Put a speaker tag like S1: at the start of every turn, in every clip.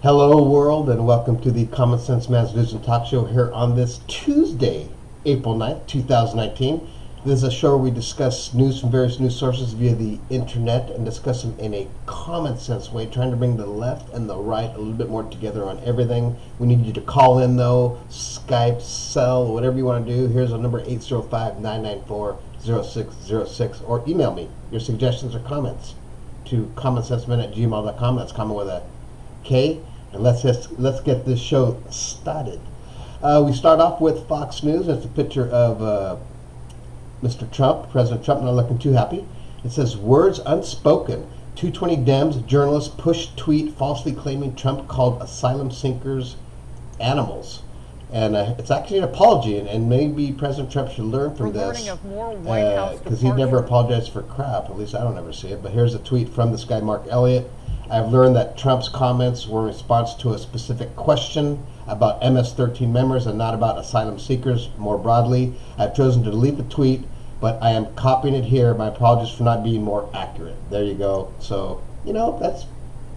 S1: Hello world, and welcome to the Common Sense Man's News and Talk Show here on this Tuesday, April 9th, 2019. This is a show where we discuss news from various news sources via the internet and discuss them in a common sense way, trying to bring the left and the right a little bit more together on everything. We need you to call in though, Skype, cell, whatever you want to do. Here's our number, 805-994-0606, or email me your suggestions or comments to commonsenseman@gmail.com. That's common with a K. And let's get this show started. We start off with Fox News. It's a picture of Mr. Trump, President Trump, not looking too happy. It says, words unspoken. 220 Dems journalists push tweet falsely claiming Trump called asylum seekers animals. And it's actually an apology, and maybe President Trump should learn from this, because he never apologized for crap. At least I don't ever see it. But here's a tweet from this guy, Mark Elliott. I've learned that Trump's comments were in response to a specific question about MS-13 members and not about asylum seekers more broadly. I've chosen to delete the tweet, but I am copying it here. My apologies for not being more accurate. There you go. So, you know, that's,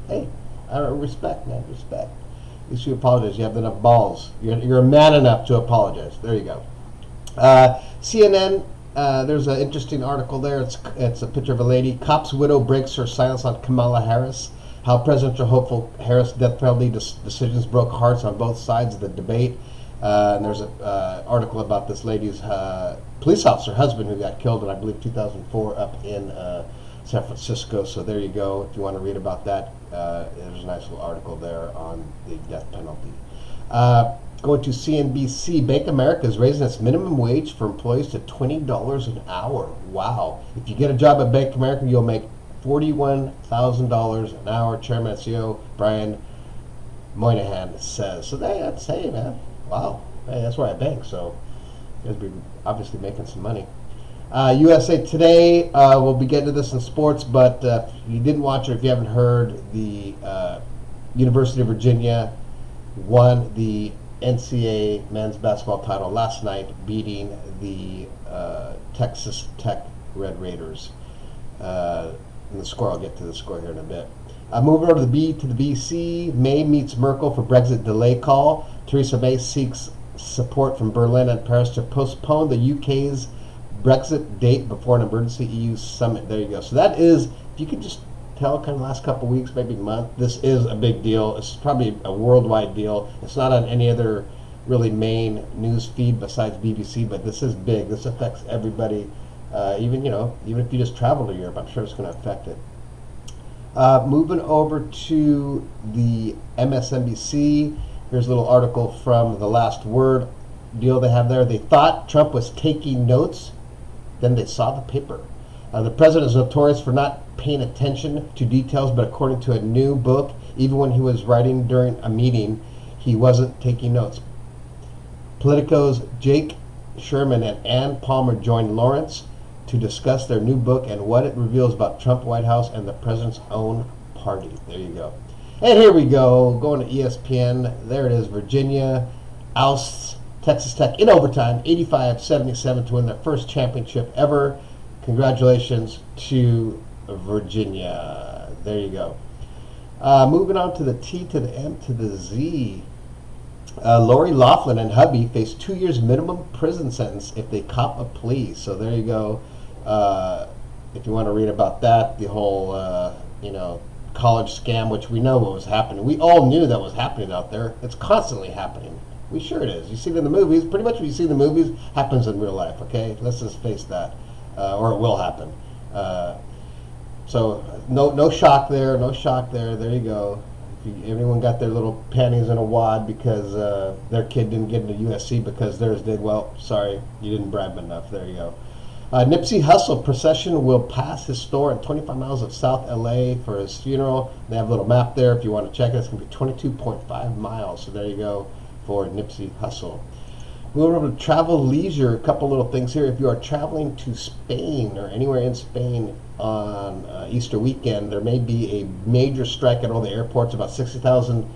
S1: hey, respect, man, respect. At least you apologize. You have enough balls. You're a man enough to apologize. There you go. CNN, there's an interesting article there. It's a picture of a lady. Cop's widow breaks her silence on Kamala Harris. How presidential hopeful Harris death penalty decisions broke hearts on both sides of the debate. And there's an article about this lady's police officer husband who got killed in, I believe, 2004 up in San Francisco. So there you go. If you want to read about that, there's a nice little article there on the death penalty. Going to CNBC, Bank of America is raising its minimum wage for employees to $20 an hour. Wow. If you get a job at Bank of America, you'll make $41,000 an hour, Chairman and CEO Brian Moynihan says. So that's, hey, man, wow. Hey, that's where I bank, so you guys be obviously making some money. USA Today, we'll be getting to this in sports, but if you didn't watch it, if you haven't heard, the University of Virginia won the NCAAM men's basketball title last night, beating the Texas Tech Red Raiders. And the score, I'll get to the score here in a bit. Moving over to the BC, May meets Merkel for Brexit delay call. Theresa May seeks support from Berlin and Paris to postpone the UK's Brexit date before an emergency EU summit. There you go. So that is, if you could just tell, kind of last couple of weeks, maybe month, this is a big deal. It's probably a worldwide deal. It's not on any other really main news feed besides BBC, but this is big. This affects everybody. Even if you just travel to Europe, I'm sure it's going to affect it. Moving over to the MSNBC, here's a little article from the Last Word deal they have there. They thought Trump was taking notes, then they saw the paper. The president is notorious for not paying attention to details, but according to a new book, even when he was writing during a meeting, he wasn't taking notes. Politico's Jake Sherman and Ann Palmer joined Lawrence to discuss their new book and what it reveals about Trump, White House, and the president's own party. There you go. And here we go, going to ESPN. There it is. Virginia ousts Texas Tech in overtime, 85-77, to win their first championship ever. Congratulations to Virginia. There you go. Moving on to the T to the M to the Z. Lori Loughlin and hubby face 2 years minimum prison sentence if they cop a plea. So there you go. If you want to read about that, the whole college scam, which we know what was happening. We all knew that was happening out there. It's constantly happening. We sure it is. You see it in the movies. Pretty much what you see in the movies happens in real life. Okay, let's just face that, or it will happen. So no shock there. No shock there. There you go. Everyone got their little panties in a wad because their kid didn't get into USC because theirs did. Well, sorry, you didn't bribe enough. There you go. Nipsey Hussle procession will pass his store at 25 miles of South LA for his funeral. They have a little map there if you want to check it. It's going to be 22.5 miles. So there you go for Nipsey Hussle. Moving over to travel leisure, a couple little things here. If you are traveling to Spain or anywhere in Spain on Easter weekend, there may be a major strike at all the airports. About 60,000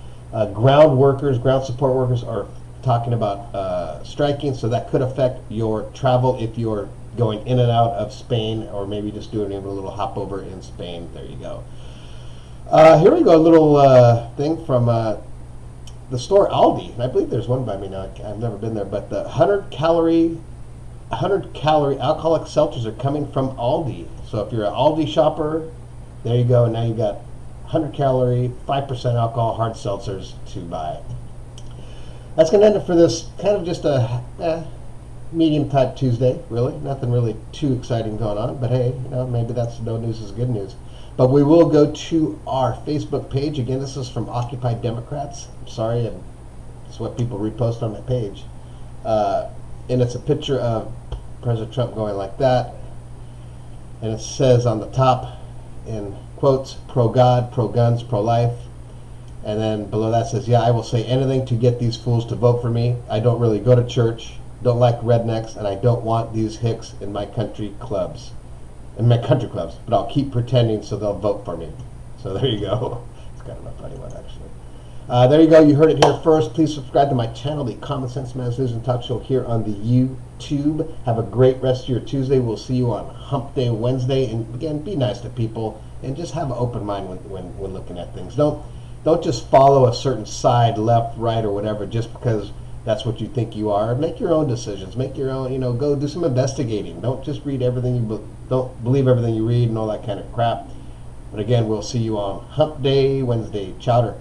S1: ground support workers are talking about striking, so that could affect your travel if you're going in and out of Spain, or maybe just doing a little hop over in Spain. There you go. Here we go, a little thing from the store Aldi. And I believe there's one by me now. I've never been there, but the 100 calorie alcoholic seltzers are coming from Aldi. So if you're an Aldi shopper, there you go. Now you got 100 calorie, 5% alcohol hard seltzers to buy. That's going to end it for this kind of just a medium type Tuesday, really. Nothing really too exciting going on, but hey, maybe that's no news is good news. But we will go to our Facebook page. Again, this is from Occupy Democrats. I'm sorry, it's what people repost on my page. And it's a picture of President Trump going like that. And it says on the top, in quotes, pro-God, pro-guns, pro-life. And then below that says, yeah, I will say anything to get these fools to vote for me. I don't really go to church, don't like rednecks, and I don't want these hicks in my country clubs. But I'll keep pretending so they'll vote for me. So there you go. It's kind of a funny one, actually. There you go. You heard it here first. Please subscribe to my channel, the Common Sense Man's News and Talk Show, here on the YouTube. Have a great rest of your Tuesday. We'll see you on Hump Day Wednesday. And again, be nice to people and just have an open mind when looking at things. Don't just follow a certain side, left, right, or whatever, just because that's what you think you are. Make your own decisions. Make your own, go do some investigating. Don't just read everything don't believe everything you read and all that kind of crap. But again, we'll see you on Hump Day Wednesday. Chowder.